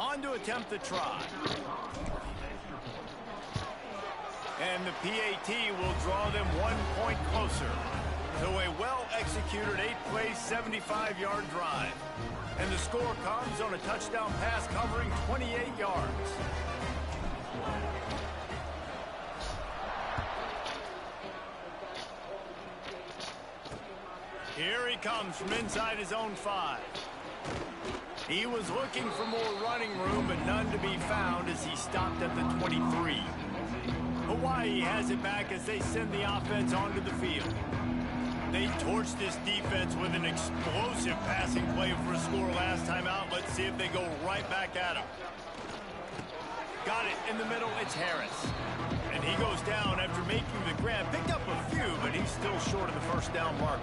On to attempt the try. And the PAT will draw them 1 point closer to a well-executed 8-play, 75-yard drive. And the score comes on a touchdown pass covering 28 yards. Here he comes from inside his own 5. He was looking for more running room, but none to be found as he stopped at the 23. Hawaii has it back as they send the offense onto the field. They torched this defense with an explosive passing play for a score last time out. Let's see if they go right back at him. Got it in the middle. It's Harris. And he goes down after making the grab. Picked up a few, but he's still short of the first down marker.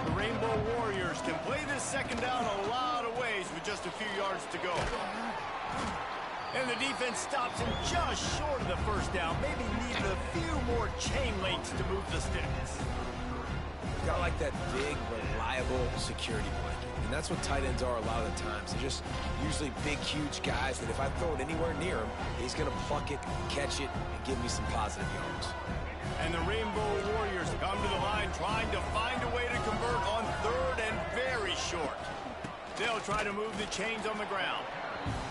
The Rainbow Warriors can play this second down a lot of ways with just a few yards to go. And the defense stops him just short of the first down. Maybe needed a few more chain links to move the sticks. Got like that big, reliable security blanket. And that's what tight ends are a lot of the times. They're just usually big, huge guys that if I throw it anywhere near him, he's going to pluck it, catch it, and give me some positive yards. And the Rainbow Warriors come to the line trying to find a way to convert on 3rd and very short. They'll try to move the chains on the ground.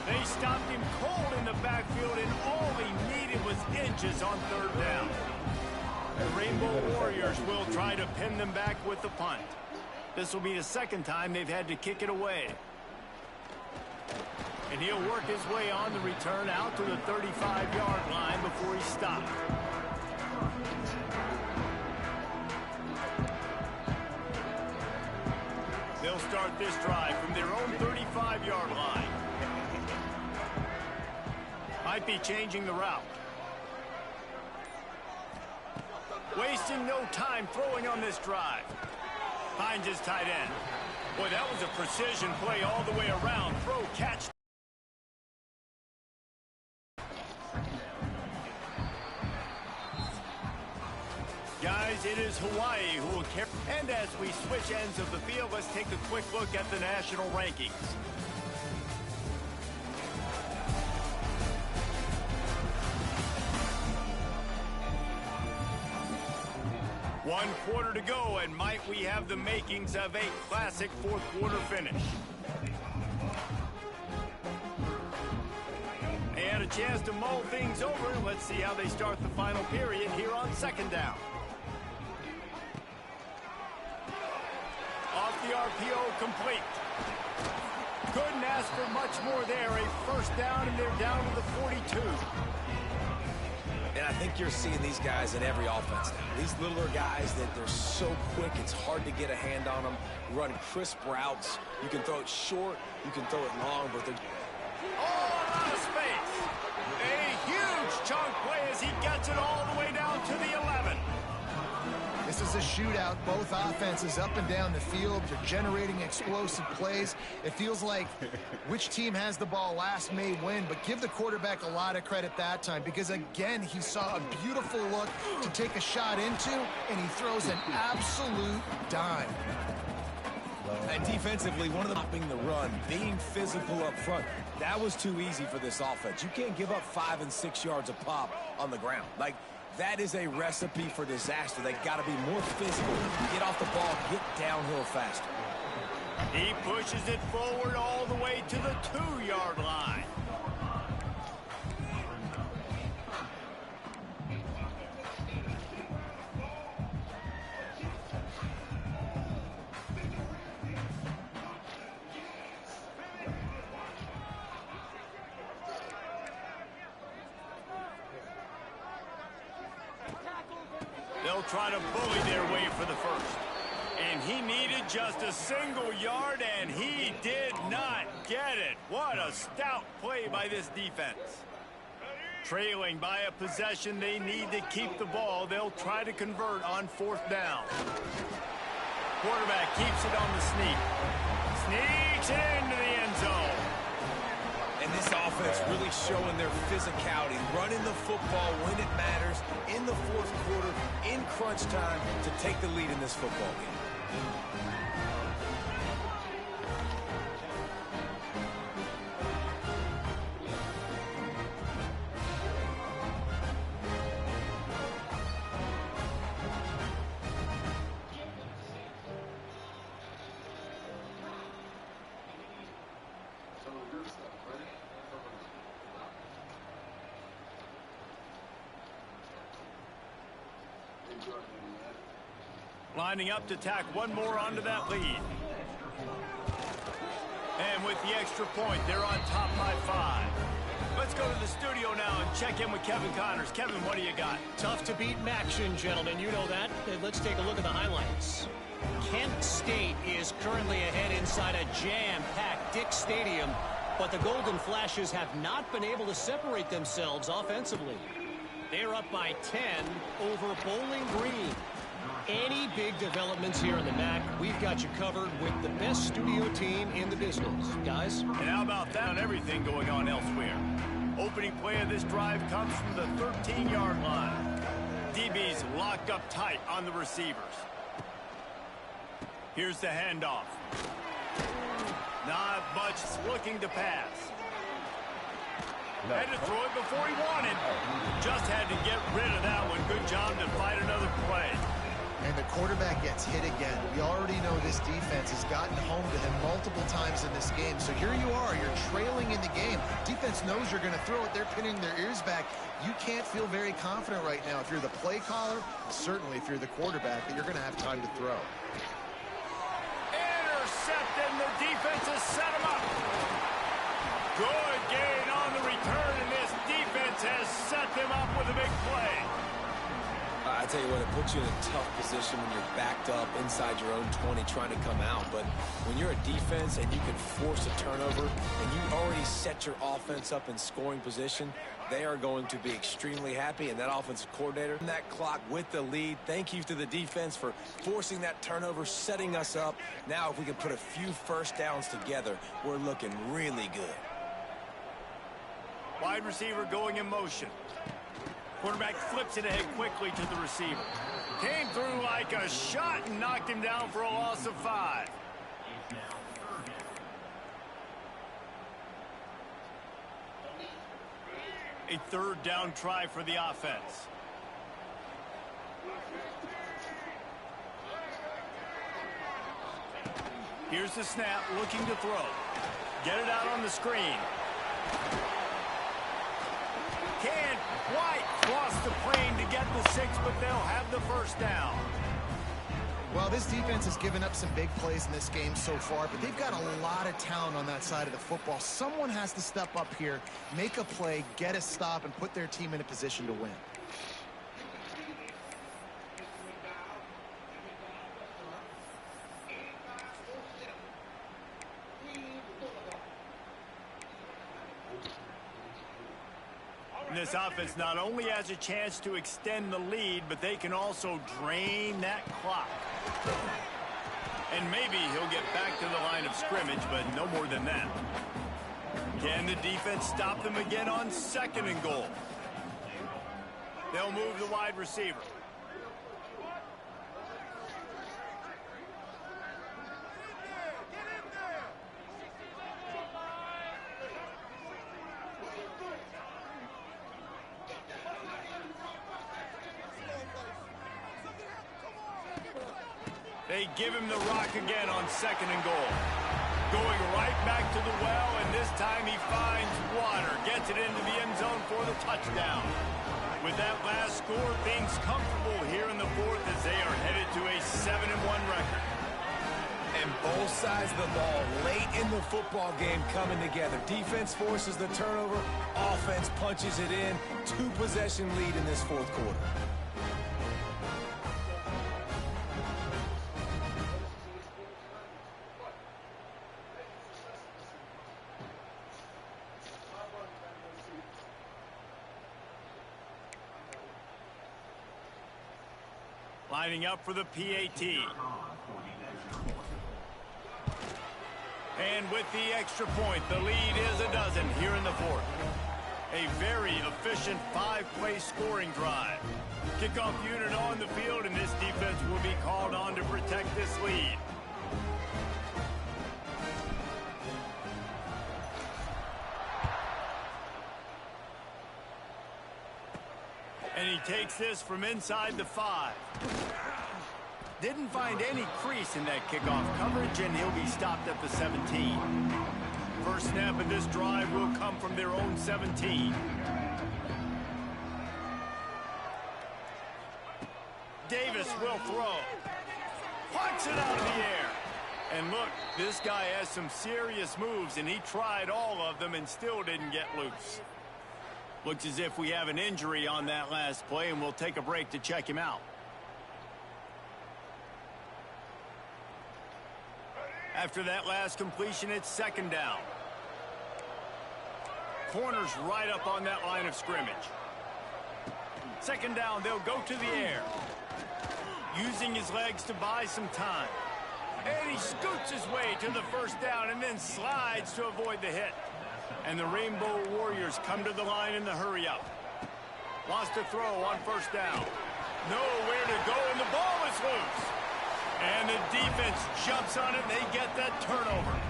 They stopped him cold in the backfield, and all he needed was inches on 3rd down. The Rainbow Warriors will try to pin them back with the punt. This will be the second time they've had to kick it away. And he'll work his way on the return out to the 35-yard line before he stopped. They'll start this drive from their own 35-yard line. Might be changing the route. Wasting no time throwing on this drive. Finds his tight end. Boy, that was a precision play all the way around. Throw, catch. Guys, it is Hawaii who will carry. And as we switch ends of the field, let's take a quick look at the national rankings. One quarter to go, and might we have the makings of a classic fourth quarter finish. They had a chance to mull things over. Let's see how they start the final period here on second down. Off the RPO, complete. Couldn't ask for much more there. A first down, and they're down to the 42. And I think you're seeing these guys in every offense now. These littler guys that they're so quick, it's hard to get a hand on them. Run crisp routes. You can throw it short, you can throw it long, but they're... All out of space. A huge chunk play as he gets it all the way down to the 11. This is a shootout. Both offenses up and down the field. They're generating explosive plays. It feels like which team has the ball last may win, but give the quarterback a lot of credit that time because, again, he saw a beautiful look to take a shot into, and he throws an absolute dime. And defensively, one of them stopping the run, being physical up front. That was too easy for this offense. You can't give up 5 and 6 yards a pop on the ground. Like, that is a recipe for disaster. They got to be more physical. Get off the ball, get downhill faster. He pushes it forward all the way to the 2-yard line. They'll try to bully their way for the first. And he needed just a single yard, and he did not get it. What a stout play by this defense. Trailing by a possession, they need to keep the ball. They'll try to convert on 4th down. Quarterback keeps it on the sneak. Sneaks into the end zone. And this offense really showing their physicality, running the football when it matters, in the 4th quarter, in crunch time, to take the lead in this football game. Lining up to tack one more onto that lead. And with the extra point, they're on top by 5. Let's go to the studio now and check in with Kevin Connors. Kevin, what do you got? Tough to beat action, gentlemen. You know that. Let's take a look at the highlights. Kent State is currently ahead inside a jam-packed Dick Stadium, but the Golden Flashes have not been able to separate themselves offensively. They're up by 10 over Bowling Green. Any big developments here in the MAC, we've got you covered with the best studio team in the business. Guys? And how about that on everything going on elsewhere? Opening play of this drive comes from the 13-yard line. DB's locked up tight on the receivers. Here's the handoff. Not much looking to pass. Had to throw it before he wanted. Just had to get rid of that one. Good job to fight another play. And the quarterback gets hit again. We already know this defense has gotten home to him multiple times in this game. So here you are. You're trailing in the game. Defense knows you're going to throw it. They're pinning their ears back. You can't feel very confident right now if you're the play caller, certainly if you're the quarterback, that you're going to have time to throw. Intercepted, and the defense has set him up. Good gain on the return, and this defense has set them up with a big play. I tell you what, it puts you in a tough position when you're backed up inside your own 20 trying to come out. But when you're a defense and you can force a turnover and you already set your offense up in scoring position, they are going to be extremely happy. And that offensive coordinator, that clock with the lead, thank you to the defense for forcing that turnover, setting us up. Now if we can put a few first downs together, we're looking really good. Wide receiver going in motion. Quarterback flips it ahead quickly to the receiver. Came through like a shot and knocked him down for a loss of 5. A third down try for the offense. Here's the snap, looking to throw. Get it out on the screen. Can't quite cross the plane to get the 6, but they'll have the first down. Well, this defense has given up some big plays in this game so far, but they've got a lot of talent on that side of the football. Someone has to step up here, make a play, get a stop, and put their team in a position to win. This offense not only has a chance to extend the lead, but they can also drain that clock. And maybe he'll get back to the line of scrimmage, but no more than that. Can the defense stop them again on 2nd and goal? They'll move the wide receiver. They give him the rock again on 2nd and goal. Going right back to the well, and this time he finds water. Gets it into the end zone for the touchdown. With that last score, things comfortable here in the 4th as they are headed to a 7-1 record. And both sides of the ball late in the football game coming together. Defense forces the turnover. Offense punches it in. 2-possession lead in this 4th quarter. Lining up for the PAT. And with the extra point, the lead is a dozen here in the 4th. A very efficient 5-play scoring drive. Kickoff unit on the field, and this defense will be called on to protect this lead. And he takes this from inside the 5. Didn't find any crease in that kickoff coverage, and he'll be stopped at the 17. First snap of this drive will come from their own 17. Davis will throw. Punts it out of the air. And look, this guy has some serious moves, and he tried all of them and still didn't get loose. Looks as if we have an injury on that last play, and we'll take a break to check him out. After that last completion, it's second down. Corner's right up on that line of scrimmage. Second down, they'll go to the air. Using his legs to buy some time. And he scoots his way to the first down and then slides to avoid the hit. And the Rainbow Warriors come to the line in the hurry-up. Wants to throw on first down. Nowhere to go, and the ball is loose. And the defense jumps on it, and they get that turnover.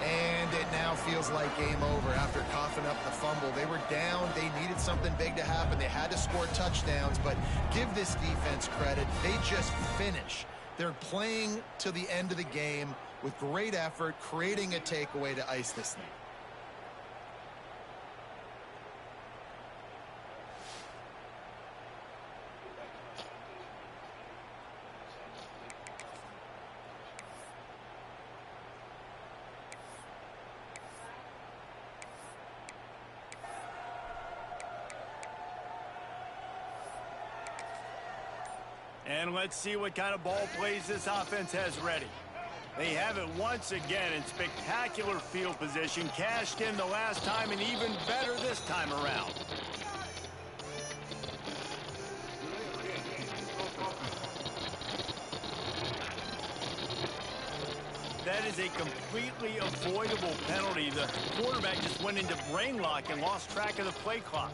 And it now feels like game over after coughing up the fumble. They were down. They needed something big to happen. They had to score touchdowns, but give this defense credit. They just finish. They're playing to the end of the game with great effort, creating a takeaway to ice this thing. And let's see what kind of ball plays this offense has ready. They have it once again in spectacular field position, cashed in the last time, and even better this time around. That is a completely avoidable penalty. The quarterback just went into brain lock and lost track of the play clock.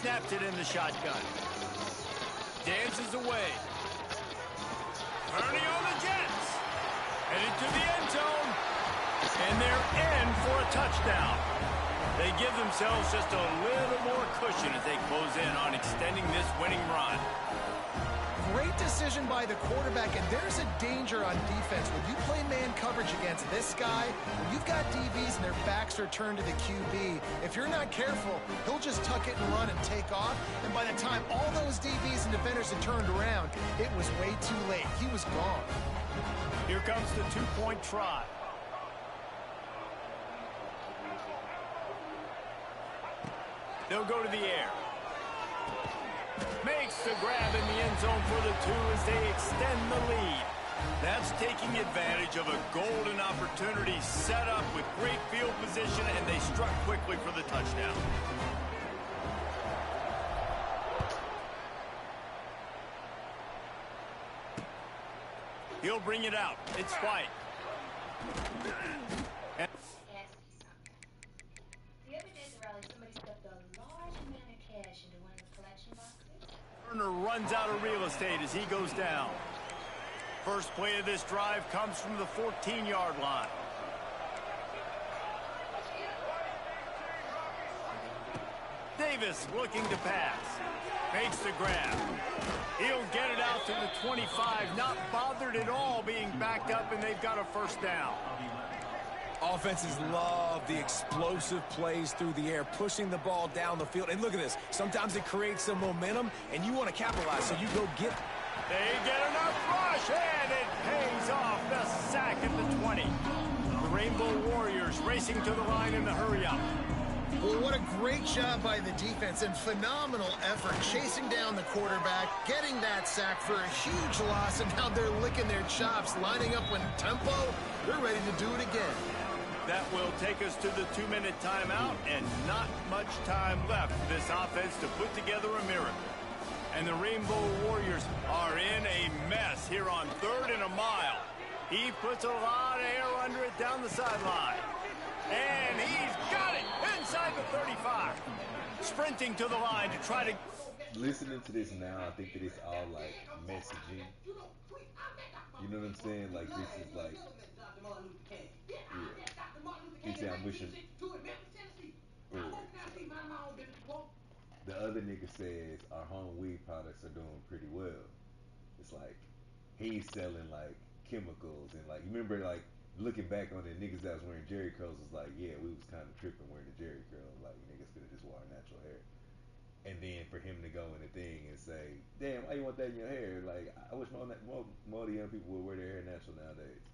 Snaps it in the shotgun. Dances away. Turning on the Jets. Headed to the end zone. And they're in for a touchdown. They give themselves just a little more cushion as they close in on extending this winning run. Great decision by the quarterback, and there's a danger on defense. When you play man coverage against this guy, when you've got DBs and their backs are turned to the QB, if you're not careful, he'll just tuck it and run and take off. And by the time all those DBs and defenders had turned around, it was way too late. He was gone. Here comes the two-point try. They'll go to the air. Makes the grab in the end zone for the two as they extend the lead. That's taking advantage of a golden opportunity set up with great field position, and they struck quickly for the touchdown. He'll bring it out. It's White. Turner runs out of real estate as he goes down. First play of this drive comes from the 14-yard line. Davis looking to pass. Makes the grab. He'll get it out to the 25, not bothered at all being backed up, and they've got a first down. Offenses love the explosive plays through the air, pushing the ball down the field. And look at this. Sometimes it creates some momentum, and you want to capitalize, so you go get it. They get enough rush, and it pays off. The sack at the 20. The Rainbow Warriors racing to the line in the hurry-up. Well, what a great job by the defense and phenomenal effort chasing down the quarterback, getting that sack for a huge loss, and now they're licking their chops, lining up with tempo. They're ready to do it again. That will take us to the 2-minute timeout, and not much time left for this offense to put together a miracle. And the Rainbow Warriors are in a mess here on 3rd and a mile. He puts a lot of air under it down the sideline. And he's got it inside the 35. Sprinting to the line to try to... Listening to this now, I think that it's all like messaging. You know what I'm saying? Like, this is like... Yeah. He said, I'm wishing... the other nigga says our home weed products are doing pretty well. It's like he's selling like chemicals and like you remember like looking back on the niggas that was wearing Jerry curls was like, yeah, we was kind of tripping wearing the Jerry curls. Like niggas could have just wore natural hair. And then for him to go in the thing and say, damn, why you want that in your hair? Like I wish more of the young people would wear their hair natural nowadays.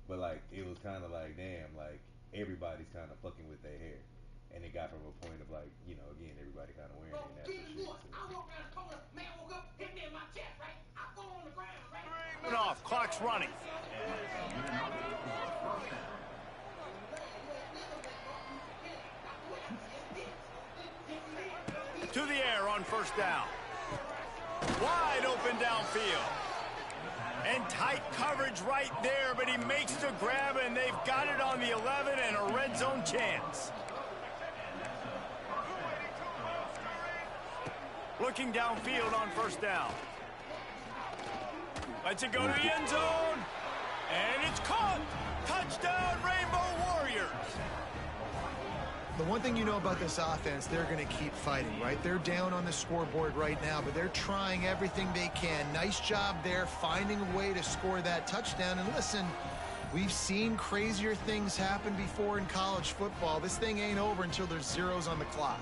But like it was kind of like, damn, like everybody's kind of fucking with their hair. And it got from a point of like, you know, again, everybody kind of wearing their natural shit. So. I walked around the corner, man woke up, hit me in my chest, right? I fall on the ground, right? Off, clock's running. To the air on first down. Wide open downfield. And tight coverage right there, but he makes the grab, and they've got it on the 11 and a red zone chance. Looking downfield on first down. Lets it go to the end zone. And it's caught. Touchdown, Rainbow Warriors. The one thing you know about this offense, they're going to keep fighting, right? They're down on the scoreboard right now, but they're trying everything they can. Nice job there, finding a way to score that touchdown. And listen, we've seen crazier things happen before in college football. This thing ain't over until there's zeros on the clock.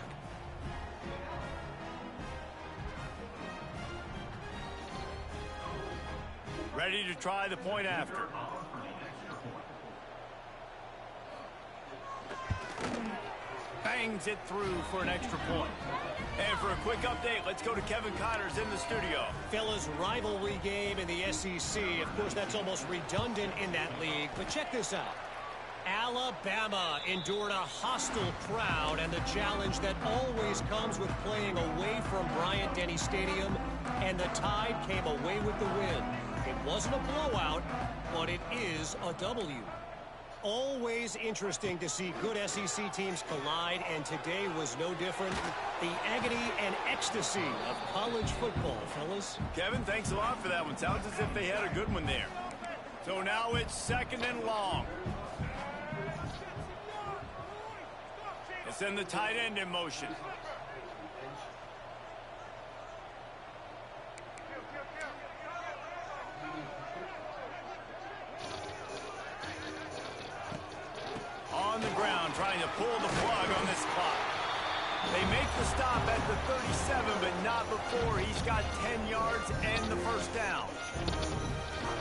Ready to try the point after. Bangs it through for an extra point. And for a quick update, let's go to Kevin Connors in the studio. Fellas, rivalry game in the SEC. Of course, that's almost redundant in that league. But check this out. Alabama endured a hostile crowd and the challenge that always comes with playing away from Bryant-Denny Stadium, and the Tide came away with the win. It wasn't a blowout, but it is a W. Always interesting to see good SEC teams collide, and today was no different. The agony and ecstasy of college football, fellas. Kevin, thanks a lot for that one. Sounds as if they had a good one there. So now it's second and long. They send the tight end in motion. On the ground, trying to pull the plug on this clock. They make the stop at the 37, but not before he's got 10 yards and the first down.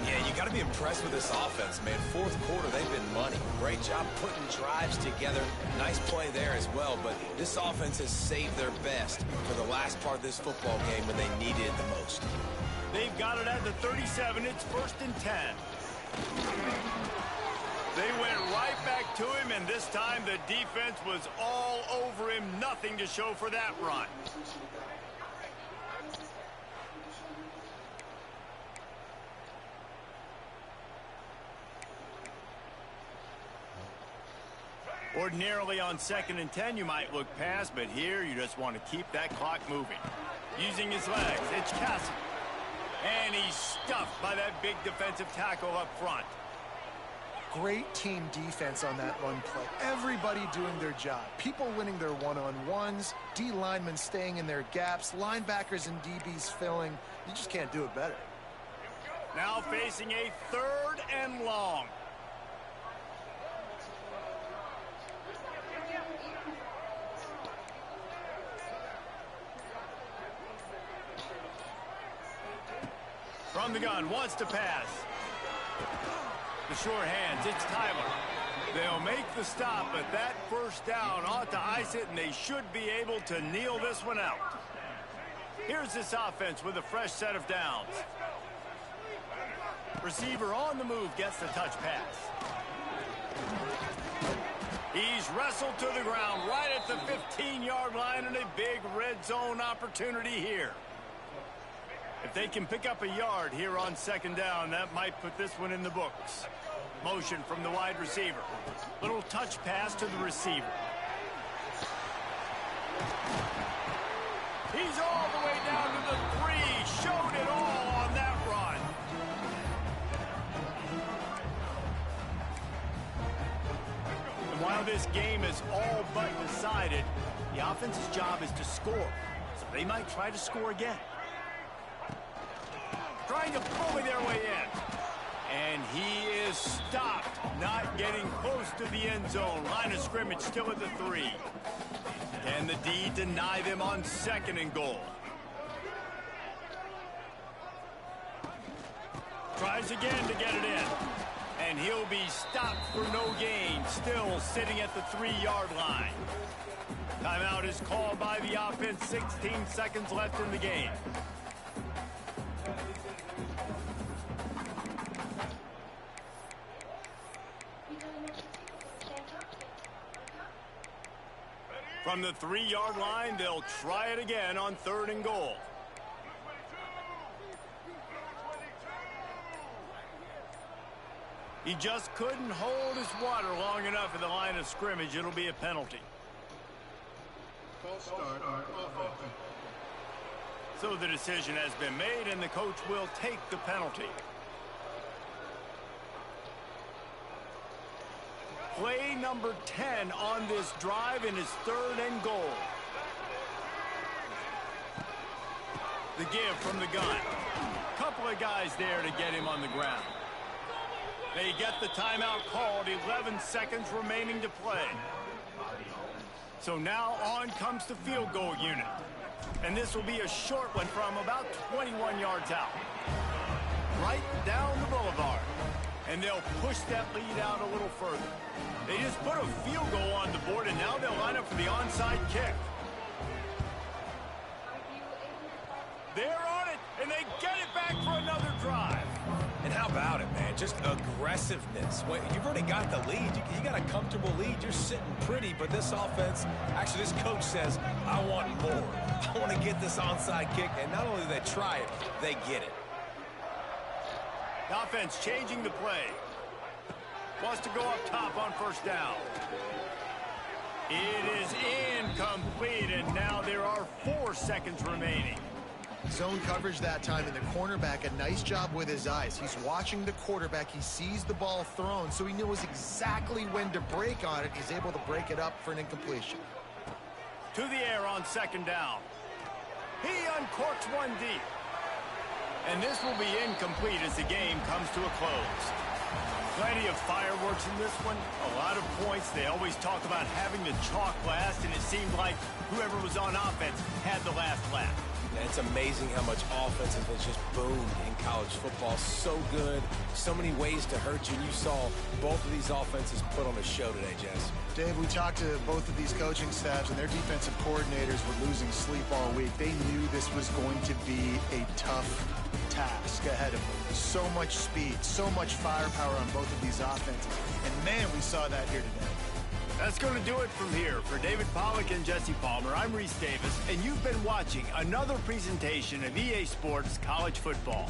Yeah, you got to be impressed with this offense, man. Fourth quarter, they've been money. Great job putting drives together. Nice play there as well, but this offense has saved their best for the last part of this football game when they needed it the most. They've got it at the 37. It's first and 10. They went right back to him, and this time the defense was all over him. Nothing to show for that run. Ordinarily on second and 10, you might look past, but here you just want to keep that clock moving. Using his legs, it's Castle. And he's stuffed by that big defensive tackle up front. Great team defense on that run play. Everybody doing their job. People winning their one-on-ones, D linemen staying in their gaps, linebackers and DBs filling. You just can't do it better. Now facing a third and long. From the gun, wants to pass. The sure hands, it's Tyler. They'll make the stop, but that first down ought to ice it, and they should be able to kneel this one out. Here's this offense with a fresh set of downs. Receiver on the move gets the touch pass. He's wrestled to the ground right at the 15-yard line, and a big red zone opportunity here. If they can pick up a yard here on second down, that might put this one in the books. Motion from the wide receiver. Little touch pass to the receiver. He's all the way down to the 3. Showed it all on that run. And while this game is all but decided, the offense's job is to score. So They might try to score again. Trying to bully their way in. And he is stopped, not getting close to the end zone. Line of scrimmage still at the 3. Can the D deny them on 2nd and goal? Tries again to get it in. And he'll be stopped for no gain, still sitting at the 3-yard line. Timeout is called by the offense, 16 seconds left in the game. From the 3-yard line, they'll try it again on 3rd and goal. He just couldn't hold his water long enough at the line of scrimmage. It'll be a penalty. False start on offense. So the decision has been made, and the coach will take the penalty. Play number 10 on this drive in his 3rd and goal. The give from the gun. Couple of guys there to get him on the ground. They get the timeout called, 11 seconds remaining to play. So now on comes the field goal unit. And this will be a short one from about 21 yards out. Right down the boulevard. And they'll push that lead out a little further. They just put a field goal on the board, and now they'll line up for the onside kick. They're on it, and they get it back for another drive. And how about it, man? Just aggressiveness. Well, you've already got the lead. You got a comfortable lead. You're sitting pretty, but this offense, actually this coach says, I want more. I want to get this onside kick, and not only do they try it, they get it. The offense changing the play. Wants to go up top on 1st down. It is incomplete, and now there are 4 seconds remaining. Zone coverage that time, and the cornerback, a nice job with his eyes. He's watching the quarterback. He sees the ball thrown, so he knows exactly when to break on it. He's able to break it up for an incompletion. To the air on 2nd down. He uncorks one deep. And this will be incomplete as the game comes to a close. Plenty of fireworks in this one. A lot of points. They always talk about having the chalk last, and it seemed like whoever was on offense had the last laugh. And it's amazing how much offense has just boomed in college football. So good. So many ways to hurt you. And you saw both of these offenses put on a show today, Jess. Dave, we talked to both of these coaching staffs, and their defensive coordinators were losing sleep all week. They knew this was going to be a tough task ahead of them. So much speed, so much firepower on both of these offenses. And, man, we saw that here today. That's going to do it from here. For David Pollack and Jesse Palmer, I'm Reese Davis, and you've been watching another presentation of EA Sports College Football.